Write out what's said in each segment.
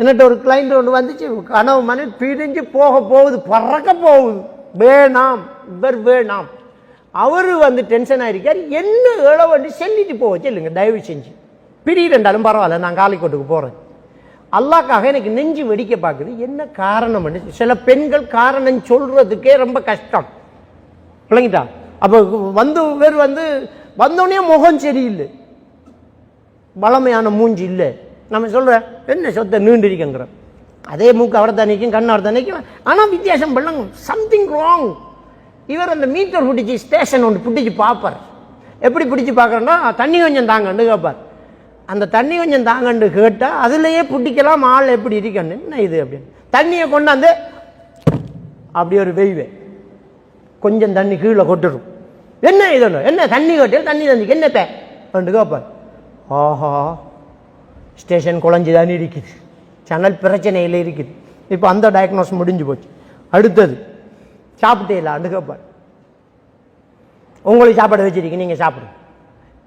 என்னட்ட ஒரு கிளைண்ட் ஒன்று வந்துச்சு, கனவு மனைவி பிரிஞ்சு போக போகுது, பறக்க போகுது, வேணாம் இவர் வேணாம். அவரு வந்து டென்ஷன் ஆயிருக்காரு, என்ன இளவண்டி சொல்லிட்டு போக சொல்லுங்க தயவு செஞ்சு, பிரியிரெண்டாலும் பரவாயில்ல நான் காலிக்கோட்டுக்கு போறேன். அல்லாக்காக எனக்கு நெஞ்சு வெடிக்க பார்க்குது. என்ன காரணம்? சில பெண்கள் காரணம் சொல்றதுக்கே ரொம்ப கஷ்டம், விளங்கிட்டா? அப்போ வந்து வேறு வந்து வந்தோடனே முகம் சரியில்லை, பழமையான மூஞ்சி இல்லை. நம்ம சொல்ற என்ன சொத்தை நீண்டு இருக்கங்கிற அதே மூக்கு அவரை தான் நிற்கும், கண் அவர் தான் நிற்கும், ஆனால் வித்தியாசம் பண்ணலாம், சம்திங் ராங். இவர் அந்த மீட்டர் பிடிச்சி ஸ்டேஷன் ஒன்று பிடிச்சி பார்ப்பார். எப்படி பிடிச்சி பார்க்குறேன்னா, தண்ணி கொஞ்சம் தாங்கன்னு கேட்பார். அந்த தண்ணி கொஞ்சம் தாங்கன்னு கேட்டால் அதுலேயே பிடிக்கலாம் ஆள் எப்படி இருக்கன்னு. என்ன இது அப்படின்னு தண்ணியை கொண்டாந்து அப்படி ஒரு வெய்வே கொஞ்சம் தண்ணி கீழே கொட்டுடும். என்ன இது என்ன தண்ணி கேட்டு தண்ணி தண்ணிக்கு என்னத்த ரெண்டு கேட்பார். ஆஹா, ஸ்டேஷன் குழஞ்சி தானே இருக்குது, சேனல் பிரச்சனையில் இருக்குது. இப்போ அந்த டயக்னோஸ் முடிஞ்சு போச்சு. அடுத்தது சாப்பிட்டே இல்லாண்டு கேட்பார். உங்களுக்கு சாப்பாடு வச்சிருக்கீங்க, நீங்கள் சாப்பிடுங்க.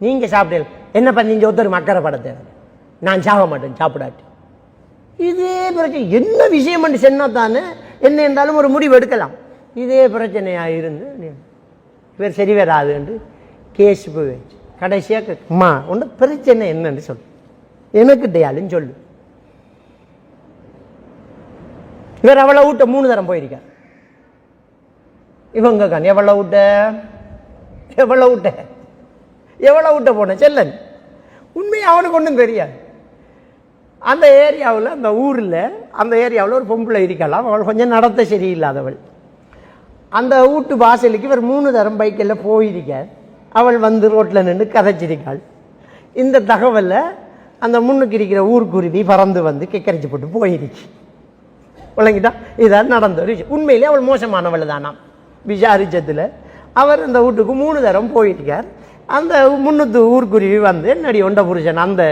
நீங்கள் சாப்பிட்டே என்ன பண்ணீங்க, ஒருத்தர் மக்கரை படத்தை நான் சாக மாட்டேன் சாப்பிடாட்டு. இதே பிரச்சனை என்ன விஷயம் பண்ணி சொன்னா தானே என்ன இருந்தாலும் ஒரு முடிவு எடுக்கலாம். இதே பிரச்சனையாக இருந்து இவர் சரி வராது என்று கேஸ் போயிடுச்சு. கடைசியாக அம்மா ஒன்று பிரச்சனை என்னன்னு சொல்லு, எனக்கு டேயாலும் சொல்லு. இவர் அவளை விட்ட 3 தரம் போயிருக்கார். இவங்க கண் எவ்வளோ விட்ட போன செல்லன் உண்மையை அவனுக்கு ஒன்றும் தெரியாது. அந்த ஏரியாவில் அந்த ஊரில் அந்த ஏரியாவில் ஒரு பொம்பளை இருக்கலாம், அவள் கொஞ்சம் நடத்த சரியில்லாதவள். அந்த வீட்டு வாசலுக்கு இவர் 3 தரம் பைக்கில் போயிருக்கார். அவள் வந்து ரோட்டில் நின்று கதைச்சிருக்காள். இந்த தகவலை அந்த முன்னுக்கு இருக்கிற ஊர்க்குருவி பறந்து வந்து கெக்கரிச்சு போட்டு போயிருக்கு. விளங்கிட்டா? இதான் நடந்த ஒரு விஷயம். உண்மையிலே அவள் மோசமானவள் தானா விசாரிச்சத்தில். அவர் அந்த வீட்டுக்கு 3 தரம் போயிருக்கார். அந்த முன்னூத்து ஊர்க்குருவி வந்து என்னடி உண்ட புருஷன் அந்த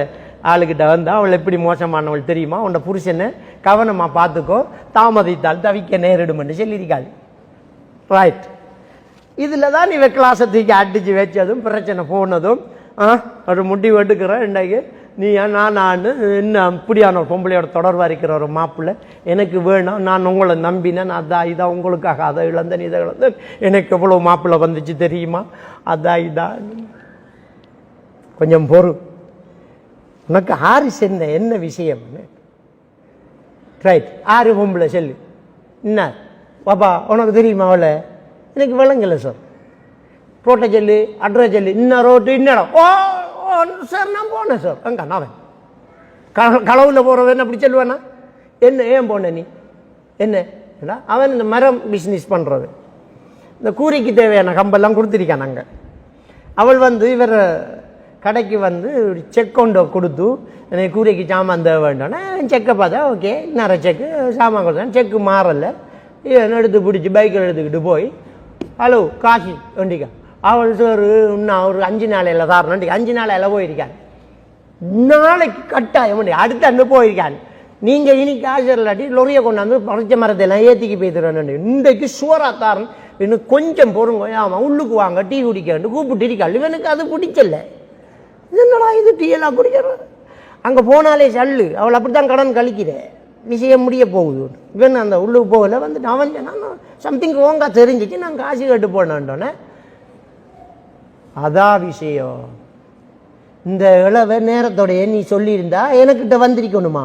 ஆளுக்கிட்ட வந்து அவள் எப்படி மோசமானவள் தெரியுமா, உண்ட புருஷனை கவனமாக பார்த்துக்கோ, தாமதித்தால் தவிக்க நேரிடுமென்று சொல்லியிருக்காள். ரைட். இதில் தான் இவ கிளாஸை தூக்கி அடித்து வச்சதும் பிரச்சனை போனதும் ஒரு முடிவு எடுக்கிறேன். இன்றைக்கு நீ நான் என்ன இப்படியான ஒரு பொம்பளையோட தொடர்பாக இருக்கிற ஒரு மாப்பிள்ளை எனக்கு வேணும், நான் உங்களை நம்பினேன், அதான் இதான் உங்களுக்காக அதை இழந்தேன் இதை இழந்தேன், எனக்கு எவ்வளோ மாப்பிள்ளை வந்துச்சு தெரியுமா, அதான் இதான் கொஞ்சம் பொறு, உனக்கு ஆறு சென்ன என்ன விஷயம்? ரைட், 6 பொம்பளை சொல்லு. என்ன பாப்பா உனக்கு தெரியுமா அவளை? எனக்கு விளங்கலை சார். ரோட்டை சொல்லு, அட்ரஸ் சொல்லு, இன்னும் ரோட்டு இன்னடம். ஓ சார் நான் போனேன் சார். அங்கே நான் களவில் போகிறவன் அப்படி சொல்லுவானா? என்ன ஏன் போன நீ என்ன? அவன் இந்த மரம் பிஸ்னஸ் பண்ணுறது, இந்த கூரைக்கு தேவையான கம்பெல்லாம் கொடுத்துருக்கான். அங்கே அவள் வந்து இவர் கடைக்கு வந்து ஒரு செக் கொண்டு கொடுத்து எனக்கு கூரைக்கு சாமான் தேவை வேண்டாம்னா செக்கை பார்த்தா ஓகே நிறைய செக்கு சாமான் கொடுத்தேன், செக்கு மாறலை. எடுத்து பிடிச்சி பைக்கில் எடுத்துக்கிட்டு போய் ஹலோ காசி வண்டிக்கா அவள் சார் இன்னும் ஒரு 5 நாளையில் தாரணும், 5 நாளையில் போயிருக்கான். நாளைக்கு கட்டாயம் அடுத்து அங்கே போயிருக்கான். நீங்கள் இனி காசு இல்லாட்டி லொரியை கொண்டாந்து பறிச்ச மரத்தையெல்லாம் ஏற்றிக்கு போய்த்துறேன். இன்றைக்கு சுவரா தாரன் இன்னும் கொஞ்சம் பொறுங்க, ஆமாம் உள்ளுக்கு வாங்க டீ குடிக்க கூப்பிட்டு இருக்காள். இவனுக்கு அது பிடிச்சல. என்னடா இது டீ எல்லாம் குடிக்கிற? அங்கே போனாலே சல்லு, அவள் அப்படித்தான் கடன் கழிக்கிறேன், விஷயம் முடிய போகுது. இவன் அந்த உள்ளுக்கு போகல வந்துட்டு அவன் நான் சம்திங் ரோங்கா தெரிஞ்சிச்சு, நான் காசு கேட்டு போனேன்டோன்னே. அதான் விஷயம். இந்த இளவை நேரத்தோடைய நீ சொல்லியிருந்தா எனக்கிட்ட வந்திருக்கணுமா?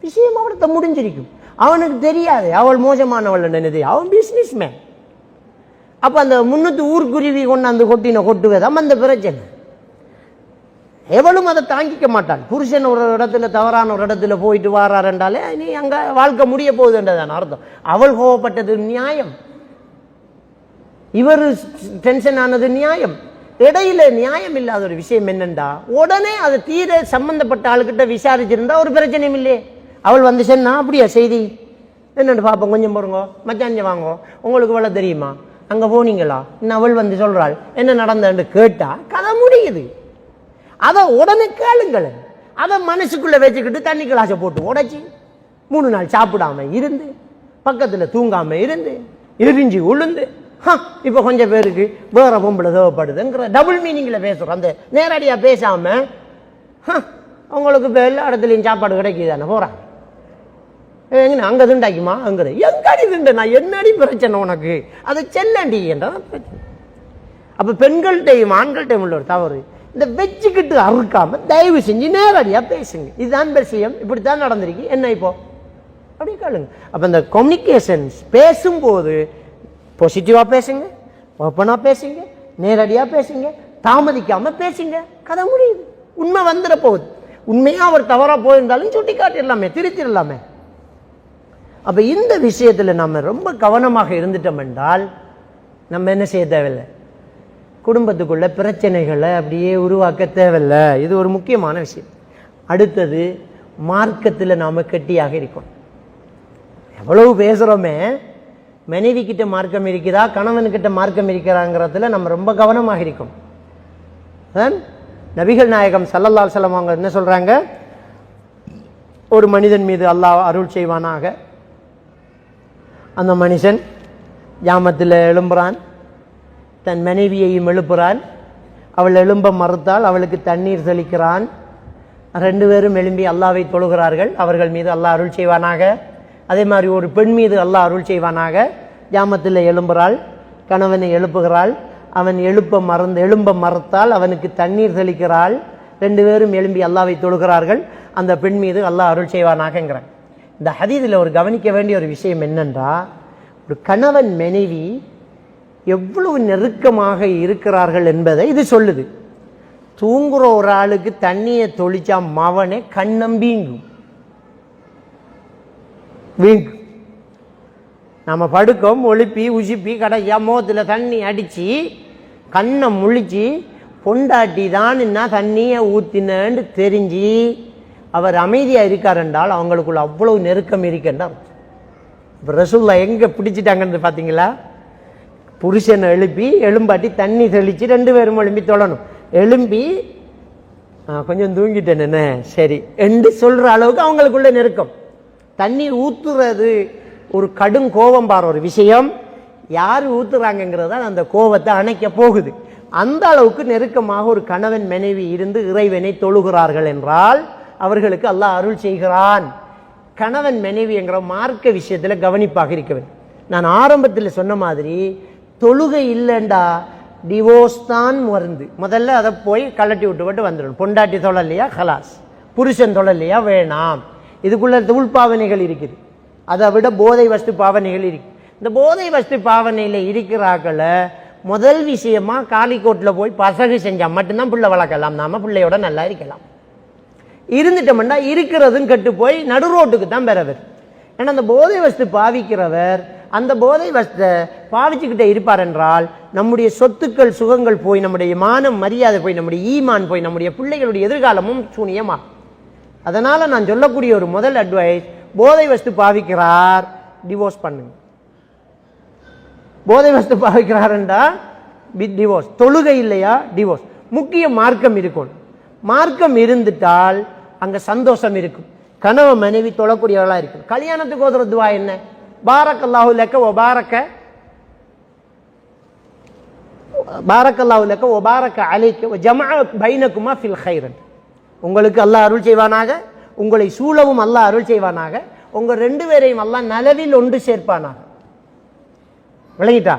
விஷயம் அவளத்தை முடிஞ்சிருக்கும். அவனுக்கு தெரியாது அவள் மோசமானவள் என்னது, அவன் பிஸ்னஸ் மேன். அப்போ அந்த 300 ஊர்க்குருவி கொண்டாந்து கொட்டுவதாம் அந்த பிரச்சனை. எவளும் அதை தாங்கிக்க மாட்டான். புருஷன் ஒரு இடத்துல தவறான ஒரு இடத்துல போயிட்டு வாராருன்றாலே நீ அங்கே வாழ்க்கை முடிய போகுதுன்றதான அர்த்தம். அவள் கோவப்பட்டது நியாயம், இவர் டென்ஷன் ஆனது நியாயம். இடையில நியாயம் இல்லாத ஒரு விஷயம் என்னண்டா, உடனே அதை தீர சம்பந்தப்பட்ட ஆளுக்கிட்ட விசாரிச்சிருந்தா ஒரு பிரச்சனையும் இல்லையே. அவள் வந்து சொன்னா அப்படியா செய்தி என்னென்னு பார்ப்போம், கொஞ்சம் பாருங்க மச்சாஞ்ச வாங்கோ, உங்களுக்கு வேலை தெரியுமா, அங்கே போனீங்களா, இன்னும் அவள் வந்து சொல்றாள் என்ன நடந்தன்னு கேட்டா கதை முடியுது. அதை உடனே கேளுங்கள். அதை மனசுக்குள்ள வச்சுக்கிட்டு தண்ணி கிளாஸை போட்டு உடைச்சி 3 நாள் சாப்பிடாம இருந்து பக்கத்தில் தூங்காம இருந்து எரிஞ்சு உளுந்து இப்போ கொஞ்சம் பேருக்கு வேற பொம்பளை தேவைப்படுதுங்கிற டபுள் மீனிங்கில் பேசுகிறோம். அந்த நேரடியாக பேசாமல் உங்களுக்கு இப்போ எல்லா இடத்துலையும் சாப்பாடு கிடைக்குது தானே போகிறாங்க. எங்க அங்க துண்டாக்குமா அங்க எங்கடி துண்ட நான் என்னடி பிரச்சனை உனக்கு அதை செல்லண்டி என்றதான் பிரச்சனை. அப்ப பெண்கள்கிட்டையும் ஆண்கள்கிட்டையும் உள்ள ஒரு தவறு, இந்த வச்சுக்கிட்டு அறுக்காம தயவு செஞ்சு நேரடியா பேசுங்க. இதுதான் விஷயம், இப்படித்தான் நடந்திருக்கு, என்ன இப்போ அப்படி கேளுங்க. அப்ப இந்த கம்யூனிகேஷன்ஸ் பேசும்போது பாசிட்டிவா பேசுங்க, ஓப்பனா பேசுங்க, நேரடியா பேசுங்க, தாமதிக்காம பேசுங்க, கதை முடியுது. உண்மை வந்துட போகுது. உண்மையா அவர் தவறா போயிருந்தாலும் சுட்டி காட்டிடலாமே, திருத்திடலாமே. அப்ப இந்த விஷயத்துல நம்ம ரொம்ப கவனமாக இருந்துட்டோம் என்றால் நம்ம என்ன செய்ய தேவையில்லை, குடும்பத்துக்குள்ள பிரச்சனைகளை அப்படியே உருவாக்க தேவையில்லை. இது ஒரு முக்கியமான விஷயம். அடுத்தது, மார்க்கத்தில் நாம கெட்டியாக இருக்கோம். எவ்வளவு பேசுறோமே, மனைவி கிட்ட மார்க்கம் இருக்கிறா, கணவன்கிட்ட மார்க்கம் இருக்கிறாங்கிறதுல நம்ம ரொம்ப கவனமாக இருக்கோம். நபிகள் நாயகம் ஸல்லல்லாஹு அலைஹி வஸல்லம் அவங்க என்ன சொல்றாங்க, ஒரு மனிதன் மீது அல்லாஹ் அருள் செய்வானாக, அந்த மனுஷன் ஜாமத்தில் எழும்புறான், தன் மனைவியையும் எழுப்புறான், அவள் எழும்ப மறுத்தால் அவளுக்கு தண்ணீர் தெளிக்கிறான், ரெண்டு பேரும் எழும்பி அல்லாவை தொழுகிறார்கள், அவர்கள் மீது அல்லாஹ் அருள் செய்வானாக. அதே மாதிரி ஒரு பெண் மீது அல்லாஹ் அருள் செய்வானாக, ஜாமத்தில் எழும்புறாள், கணவனை எழுப்புகிறாள், அவன் எழும்ப மறுத்தால் அவனுக்கு தண்ணீர் தெளிக்கிறாள், ரெண்டு பேரும் எழும்பி அல்லாவை தொழுகிறார்கள், அந்த பெண் மீது அல்லாஹ் அருள் செய்வானாகங்கிறான். இந்த ஹதீஸில் ஒரு கவனிக்க வேண்டிய ஒரு விஷயம் என்னென்றா, ஒரு கணவன் மனைவி எவ்வளவு நெருக்கமாக இருக்கிறார்கள் என்பதை இது சொல்லுது. தூங்குற ஒரு ஆளுக்கு தண்ணியை தொளிச்சா மவனே கண்ணம்பீங்கும் வீங்கும். நம்ம படுக்கோம், ஒழுப்பி உசுப்பி கடையா மோத்தில் தண்ணி அடிச்சு கண்ணை முழிச்சு பொண்டாட்டி தான் தண்ணியை ஊத்தினு தெரிஞ்சு அவர் அமைதியா இருக்கார் என்றால் அவங்களுக்குள்ள அவ்வளவு நெருக்கம் இருக்கின்றார். இப்போ ரசூல்லா எங்க பிடிச்சிட்டாங்கன்னு பாத்தீங்களா, புருஷனை எழும்பாட்டி தண்ணி தெளிச்சு ரெண்டு பேரும் எழும்பி தொழணும். எழும்பி கொஞ்சம் தூங்கிட்டேன் என்ன சரி என்று சொல்ற அளவுக்கு அவங்களுக்குள்ள நெருக்கம். தண்ணி ஊத்துறது ஒரு கடும் கோபம் பாரு ஒரு விஷயம், யாரு ஊத்துறாங்கிறத அந்த கோபத்தை அணைக்க போகுது. அந்த அளவுக்கு நெருக்கமாக ஒரு கணவன் மனைவி இருந்து இறைவனை தொழுகிறார்கள் என்றால் அவர்களுக்கு அல்லாஹ் அருள் செய்கிறான். கணவன் மனைவி என்கிற மார்க்க விஷயத்துல கவனிப்பாக இருக்க வேண்டும். நான் ஆரம்பத்தில் சொன்ன மாதிரி தொழுகை இல்லைண்டா டிவோர்ஸ் தான் மருந்து. முதல்ல அதை போய் கலட்டி விட்டு வந்துடணும். பொண்டாட்டி தொழலையா ஹலாஸ், புருஷன் தொழலையா வேணாம். இதுக்குள்ள உள்பாவனைகள் இருக்குது, அதை விட போதை வஸ்து பாவனைகள் இருக்கு. இந்த போதை வஸ்து பாவனையில இருக்கிறாக்களை முதல் விஷயமா காலிக்கோட்டில் போய் பசகு செஞ்சா மட்டும்தான் பிள்ளை வளர்க்கலாம், நாம பிள்ளையோட நல்லா இருக்கலாம். இருந்துட்டோம்னா இருக்கிறதும் கெட்டு போய் நடு ரோட்டுக்கு தான் பெறவர். ஏன்னா அந்த போதை வஸ்து பாவிக்கிறவர் அந்த போதை வஸ்தை பாவிச்சுக்கிட்டே இருப்பார் என்றால் நம்முடைய சொத்துக்கள் சுகங்கள் போய், நம்முடைய மானம் மரியாதை போய், நம்முடைய ஈமான் போய், நம்முடைய பிள்ளைகளுடைய எதிர்காலமும் சூனியமா. அதனால நான் சொல்லக்கூடிய ஒரு முதல் அட்வைஸ், போதை வஸ்து பாவிக்கிறார் டிவோர்ஸ் பண்ணுங்க. போதை வஸ்து பாவிக்கிறார் என்றால் டிவோர்ஸ். தொழுகை இல்லையா டிவோர்ஸ். முக்கிய மார்க்கம் இருக்கணும். மார்க்கம் இருந்துட்டால் அங்க சந்தோஷம் இருக்கும். கணவன் மனைவி தொழக்கூடியவர்களா இருக்கும். கல்யாணத்துக்கு ஓதுற துவா என்ன? பாரக்கல்லாஹு லக்க வ பாரக்க பாரக்கல்லாஹு லக்க வ பாரக்க அலைக்க வ ஜமஅ பைனகுமா ஃபில் கைர். உங்களுக்கு அல்லாஹ் அருள் செய்வானாக, உங்களை சூழவும் அல்லாஹ் அருள் செய்வானாக, உங்க ரெண்டு பேரையும் அல்லாஹ் நலவில் ஒன்று சேர்ப்பானாக. விளங்கிட்டா?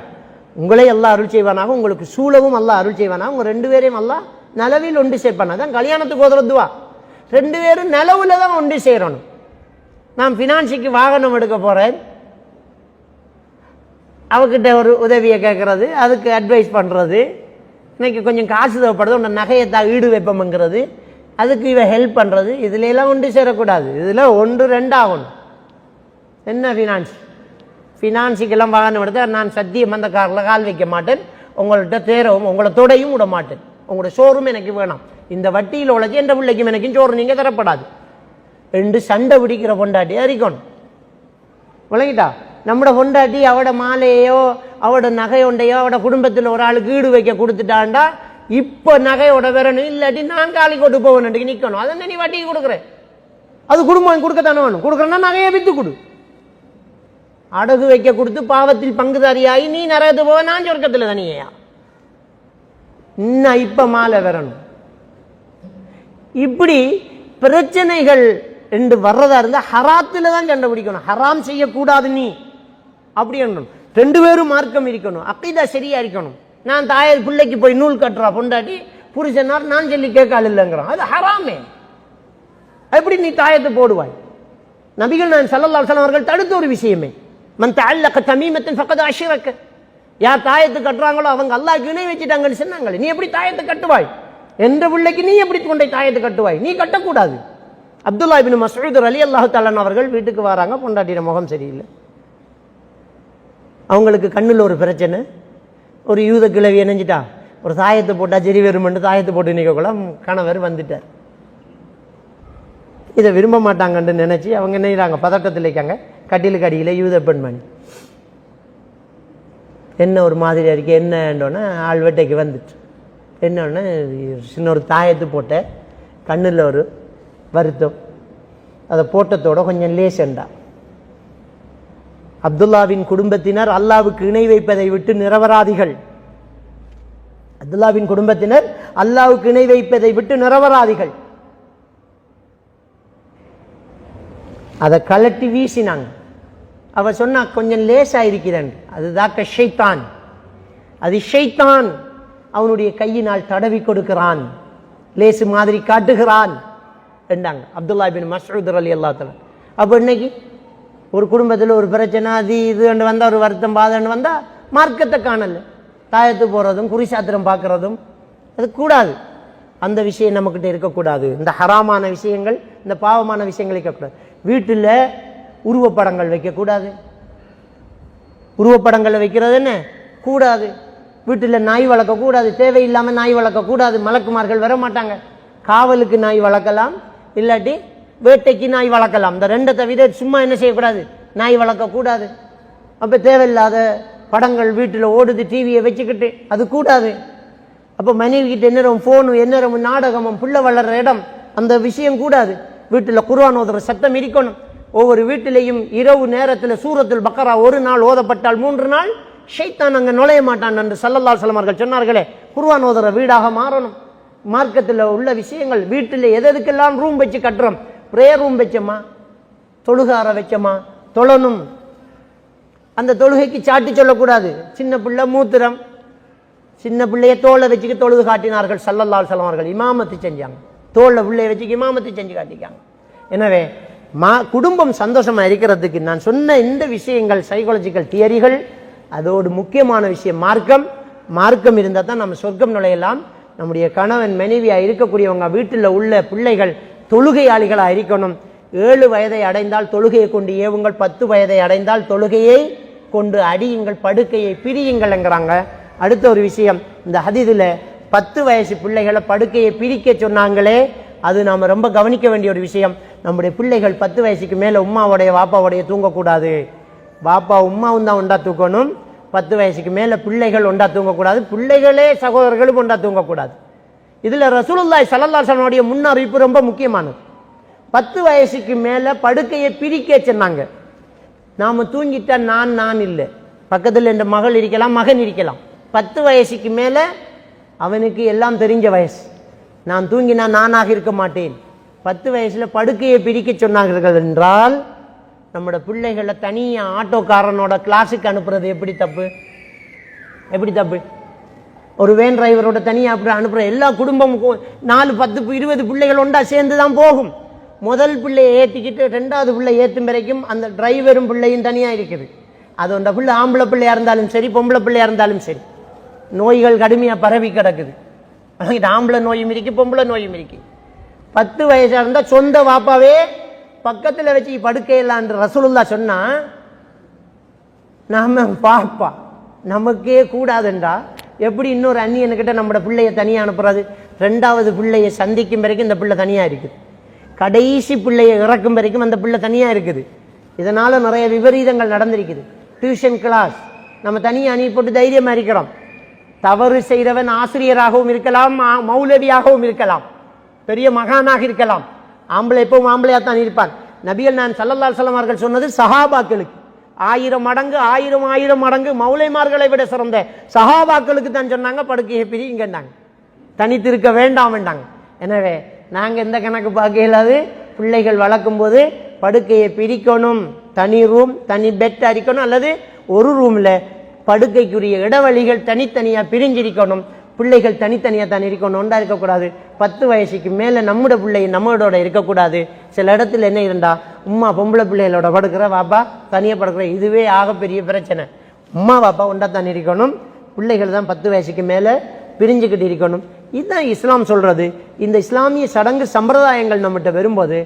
உங்களை அல்லாஹ் அருள் செய்வானாக, உங்களுக்கு சூழவும் அல்லாஹ் அருள் செய்வானாக, உங்க ரெண்டு பேரையும் அல்லாஹ் நலவில் ஒன்று சேர்ப்பானா. தான் கல்யாணத்துக்கு ஓதுற துவா. ரெண்டு பேரும் நிலவுல தான் ஒன்று சேரணும். நான் பினான்சிக்கு வாகனம் எடுக்க போறேன், அவகிட்ட ஒரு உதவியை கேட்கறது, அதுக்கு அட்வைஸ் பண்றது, இன்னைக்கு கொஞ்சம் காசு தேவைப்படுது, உன்னை நகையை ஈடு வைப்போம்ங்கிறது, அதுக்கு இவ ஹெல்ப் பண்றது, இதுல எல்லாம் ஒன்று சேரக்கூடாது. இதுல ஒன்று ரெண்டு ஆகணும். என்ன பினான்சிக்கெல்லாம் வாகனம் எடுத்த நான் சத்தியம் அந்த காரில் கால் வைக்க மாட்டேன், உங்கள்கிட்ட தேரவும் உங்களை தொடையும் விட மாட்டேன், உங்களோட சோறும் எனக்கு வேணாம், இந்த வட்டியில் உழைச்சி என்ற பிள்ளைக்கும் எனக்கும் சோறு நீங்க தரப்படாது என்று சண்டை பிடிக்கிற பொண்டாட்டி அறிக்கணும். விளங்கிட்டா? நம்மட பொண்டாட்டி அவட மாலையோ அவட நகையொண்டையோ அவட குடும்பத்தில் ஒரு ஆளுக்கு ஈடு வைக்க கொடுத்துட்டாண்டா இப்ப நகையோட வரணும், இல்லாட்டி நான் காலி கொண்டு போவேன் நிக்கணும். அதை நீ வட்டிக்கு கொடுக்குறேன், அது குடும்பம் கொடுக்கத்தானே வேணும். கொடுக்குறேன்னா நகையை வித்து கொடு. அடகு வைக்க கொடுத்து பாவத்தில் பங்குதாரியாகி நீ நரகத்து போவ, நான் சொர்க்கத்தில் தனியா. இன்னும் இப்ப மாலை வரணும். இப்படி பிரச்சனைகள் என்று வர்றதா இருந்தால் ஹராத்துல தான் சண்டை பிடிக்கணும். ஹராம் செய்யக்கூடாது நீ அப்படி என்னணும். ரெண்டு பேரும் மார்க்கம் இருக்கணும், அக்கீதா சரியா இருக்கணும். நான் தாயார் பிள்ளைக்கு போய் நூல் கட்டுறா பொண்டாட்டி, புருஷனார் நான் சொல்லி கேட்கால் இல்லைங்கிறான், அது ஹராமே. எப்படி நீ தாயத்தை போடுவாய்? நபிகள் நான் ஸல்லல்லாஹு அலைஹி வஸல்லம் அவர்கள் தடுத்த ஒரு விஷயமே, மன் தஅல்லக தமீமத்தன் ஃபக்கத் அஷ்ரக. யார் தாயத்து கட்டுறாங்களோ அவங்க அல்லாஹ்க்கு இணை வச்சுட்டாங்கன்னு சொன்னாங்களே, நீ எப்படி தாயத்தை கட்டுவாய்? என்ற பிள்ளைக்கு நீ எப்படி கொண்டை தாயத்தை கட்டுவாய்? நீ கட்டக்கூடாது. அப்துல்லா இப்னு மஸ்ஊத் ரலியல்லாஹு தஆலா அவர்கள் வீட்டுக்கு வராங்க, பொண்டாட்டியோட முகம் சரியில்லை, அவங்களுக்கு கண்ணில் ஒரு பிரச்சனை, ஒரு யூத கிழவி இணைஞ்சிட்டா, ஒரு தாயத்தை போட்டால் சரி வருமென்று தாயத்தை போட்டு நிற்கக்குள்ள கணவர் வந்துட்டார். இதை விரும்ப மாட்டாங்கன்னு நினச்சி அவங்க நினைக்கிறாங்க, பதட்டத்தில் இருக்காங்க, கட்டிலுக்கு அடியில் யூத பெண்மணி என்ன ஒரு மாதிரி இருக்கு என்னன்னொன்னே ஆள் வேட்டைக்கு வந்துட்டு என்னொன்னே சின்ன ஒரு தாயத்து போட்ட கண்ணில் ஒரு வருத்தம், அதை போட்டத்தோட கொஞ்சம் லேசண்டா. அப்துல்லாவின் குடும்பத்தினர் அல்லாவுக்கு இணை வைப்பதை விட்டு நிரபராதிகள். அப்துல்லாவின் குடும்பத்தினர் அல்லாவுக்கு இணை வைப்பதை விட்டு நிரபராதிகள். அதை கலட்டி வீசினாங்க. அவ சொன்னா கொஞ்சம் லேசா இருக்கிறேன், அதுதான் ஷைத்தான், அது ஷைத்தான் அவனுடைய கையினால் தடவி கொடுக்கிறான், லேசு மாதிரி காட்டுகிறான் என்றாங்க அப்துல்லா பின் மஸ்ஊத் ரலியல்லாஹு தஆலா. அப்போ இன்னைக்கு ஒரு குடும்பத்தில் ஒரு பிரச்சனை அது இது வந்தால், ஒரு வருத்தம் பாதன்னு வந்தால் மார்க்கத்தை காணல, தாயத்து போகிறதும் குறிசாத்திரம் பார்க்குறதும் அது கூடாது. அந்த விஷயம் நம்மக்கிட்ட இருக்கக்கூடாது. இந்த ஹராமான விஷயங்கள், இந்த பாவமான விஷயங்கள் இருக்கக்கூடாது. வீட்டில் உருவப்படங்கள் வைக்கக்கூடாது. உருவப்படங்களை வைக்கிறது என்ன கூடாது. வீட்டில் நாய் வளர்க்கக்கூடாது, தேவையில்லாமல் நாய் வளர்க்கக்கூடாது. மலக்குமார்கள் வர மாட்டாங்க. காவலுக்கு நாய் வளர்க்கலாம், இல்லாட்டி வேட்டைக்கு நாய் வளர்க்கலாம். இந்த ரெண்டை தவிர சும்மா என்ன செய்யக்கூடாது, நாய் வளர்க்கக்கூடாது. அப்போ தேவையில்லாத படங்கள் வீட்டில் ஓடுது, டிவியை வச்சுக்கிட்டு, அது கூடாது. அப்போ மனைவிக்கிட்ட எந்நேரம் ஃபோனு, எந்நேரம் நாடகமும், பிள்ளை வளர்கிற இடம், அந்த விஷயம் கூடாது. வீட்டில் குர்ஆன் ஓதுற சத்தம் இருக்கணும். ஒவ்வொரு வீட்டிலையும் இரவு நேரத்தில் சூரத்துல் பக்கரா ஒரு நாள் ஓதப்பட்டால் 3 நாள் ஷைத்தான் அங்கே நுழைய மாட்டான் என்று ஸல்லல்லாஹு அலைஹி வஸல்லம் அவர்கள் சொன்னார்களே. குர்ஆன் ஓதுற வீடாக மாறணும். மார்க்கத்தில் உள்ள விஷயங்கள் வீட்டில் எதுக்கெல்லாம் ரூம் வச்சு கட்டுறோம், ப்ரேயர் ரூம் வச்சோமா, தொழுகார வச்சோமா, தொழணும். அந்த தொழுகைக்கு சாட்டி சொல்லக்கூடாது. சின்ன பிள்ளை மூத்திரம், சின்ன பிள்ளைய தோலை வச்சுக்கு தொழுது காட்டினார்கள் ஸல்லல்லாஹு அலைஹி வஸல்லம் அவர்கள். இமாமத்து செஞ்சாங்க, தோளில் பிள்ளைய வச்சுக்கு இமாமத்து செஞ்சு காட்டிக்காங்க. எனவே குடும்பம் சந்தோஷமாக இருக்கிறதுக்கு நான் சொன்ன இந்த விஷயங்கள் சைக்காலஜிக்கல் தியரிகள், அதோடு முக்கியமான விஷயம் மார்க்கம். மார்க்கம் இருந்தால் தான் நம்ம சொர்க்கம் நுழையலாம். நம்முடைய கணவன் மனைவியாக இருக்கக்கூடியவங்க வீட்டில் உள்ள பிள்ளைகள் தொழுகையாளிகளாக இருக்கணும். 7 வயதை அடைந்தால் தொழுகையை கொண்டு ஏவுங்கள், 10 வயதை அடைந்தால் தொழுகையை கொண்டு அடியுங்கள், படுக்கையை பிரியுங்கள் என்கிறாங்க. அடுத்த ஒரு விஷயம், இந்த ஹதீஸில் 10 வயசு பிள்ளைகளை படுக்கையை பிரிக்க சொன்னாங்களே, அது நாம் ரொம்ப கவனிக்க வேண்டிய ஒரு விஷயம். நம்முடைய பிள்ளைகள் 10 வயசுக்கு மேலே உம்மாவுடைய வாப்பாவுடைய தூங்கக்கூடாது. பாப்பா உம்மாவும் தான் ஒன்றா தூக்கணும். 10 வயசுக்கு மேலே பிள்ளைகள் ஒன்றா தூங்கக்கூடாது. பிள்ளைகளே சகோதரர்களும் ஒன்றா தூங்கக்கூடாது. இதில் ரசூலுல்லாஹி ஸல்லல்லாஹு அலைஹி வஸல்லம் உடைய முன்னறிவிப்பு ரொம்ப முக்கியமானது. 10 வயசுக்கு மேலே படுக்கையை பிரிக்க சொன்னாங்க. நாம் தூங்கிட்டா நான் இல்லை, பக்கத்தில் என்ற மகள் இருக்கலாம், மகன் இருக்கலாம். 10 வயசுக்கு மேலே அவனுக்கு எல்லாம் தெரிஞ்ச வயசு. நான் தூங்கினா நானாக இருக்க மாட்டேன். 10 வயசில் படுக்கையை பிரிக்க சொன்னார்கள் என்றால், நம்மளோட பிள்ளைகளை தனியாக ஆட்டோக்காரனோட கிளாஸுக்கு அனுப்புறது எப்படி தப்பு? எப்படி தப்பு? ஒரு வேன் டிரைவரோட தனியாக அப்படி அனுப்புகிற எல்லா குடும்பமும் 4, 10, 20 பிள்ளைகள் ஒன்றா சேர்ந்து தான் போகும். முதல் பிள்ளையை ஏற்றிக்கிட்டு 2வது பிள்ளை ஏற்றும் வரைக்கும் அந்த டிரைவரும் பிள்ளையும் தனியாக இருக்குது. அது அந்த பிள்ளை ஆம்பளை பிள்ளையாக இருந்தாலும் சரி, பொம்பளை பிள்ளையாக இருந்தாலும் சரி, நோய்கள் கடுமையாக பரவி கிடக்குது. ஆம்பளை நோயும் இருக்கு, பொம்பளை நோயும் இருக்கு. 10 வயசாக இருந்தால் சொந்த வாப்பாவே பக்கத்தில் வச்சு படுக்கையில்லான் ரசூலுல்லாஹ் சொன்னா, நாம பாப்பா நமக்கே கூடாதுண்டா எப்படி இன்னொரு அந்நியனுக்கிட்ட நம்மளோட பிள்ளைய தனியாக அனுப்புறது? 2வது பிள்ளையை சந்திக்கும் வரைக்கும் இந்த பிள்ளை தனியாக இருக்குது. கடைசி பிள்ளையை இறக்கும் வரைக்கும் அந்த பிள்ளை தனியாக இருக்குது. இதனால் நிறைய விபரீதங்கள் நடந்திருக்குது. டியூஷன் கிளாஸ் நம்ம தனியாக அணி போட்டு தைரியமாக இருக்கிறோம். தவறு செய்கிறவன் ஆசிரியராகவும் இருக்கலாம், மௌலவியாகவும் இருக்கலாம், பெரிய மகானாக இருக்கலாம். ஆம்பளை எப்பவும் ஆம்பளையாக தான் இருப்பான். நபிகள் நான் ஸல்லல்லாஹு அலைஹி வஸல்லம் அவர்கள் சொன்னது சஹாபாக்களுக்கு 1000 மடங்கு 1000 மடங்கு மௌலைமார்களை விட சிறந்த சஹாபாக்களுக்கு தான் சொன்னாங்க, படுக்கையை பிரிங்கன்னாங்க, தனித்திருக்க வேண்டாம் வேண்டாங்க. எனவே நாங்கள் எந்த கணக்கு பார்க்க இல்லாது பிள்ளைகள் வளர்க்கும் போது படுக்கையை பிரிக்கணும். தனி ரூம், தனி பெட் அரிக்கணும், அல்லது ஒரு ரூம்ல படுக்கைக்குரிய இடவழிகள் தனித்தனியாக பிரிஞ்சிருக்கணும். பிள்ளைகள் தனித்தனியாக தான் இருக்கணும், ஒன்றா இருக்கக்கூடாது. 10 வயசுக்கு மேலே நம்முடைய பிள்ளை நம்மளோட இருக்கக்கூடாது. சில இடத்துல என்ன இருந்தா உம்மா பொம்பளை பிள்ளைகளோட படுக்கிற, வாப்பா தனியாக படுக்கிற, இதுவே ஆகப்பெரிய பிரச்சனை. உம்மா வாப்பா ஒன்றா தான் இருக்கணும், பிள்ளைகள் தான் 10 வயசுக்கு மேலே பிரிஞ்சுக்கிட்டு இருக்கணும். இதுதான் இஸ்லாம் சொல்றது. இந்த இஸ்லாமிய சடங்கு சம்பிரதாயங்கள் நம்மகிட்ட வரும்போது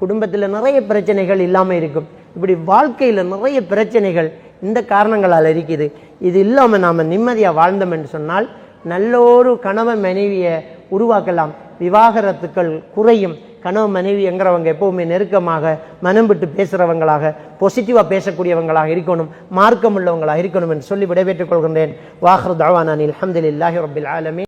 குடும்பத்தில் நிறைய பிரச்சனைகள் இல்லாமல் இருக்கும். இப்படி வாழ்க்கையில் நிறைய பிரச்சனைகள் இந்த காரணங்களால் இருக்குது. இது இல்லாமல் நாம் நிம்மதியாக வாழ்ந்தோம் என்று சொன்னால் நல்ல ஒரு கணவன் மனைவியை உருவாக்கலாம். விவாகரத்துக்கள் குறையும். கணவன் மனைவி என்கிறவங்க எப்பவுமே நெருக்கமாக மனம் விட்டு பேசுகிறவங்களாக, பாசிட்டிவாக பேசக்கூடியவங்களாக இருக்கணும், மார்க்கம் உள்ளவங்களாக இருக்கணும் என்று சொல்லி விடைபெற்றுக் கொள்கின்றேன். வாஹிரு தஅவானா அல்ஹம்துலில்லாஹி ரப்பில் ஆலமீன்.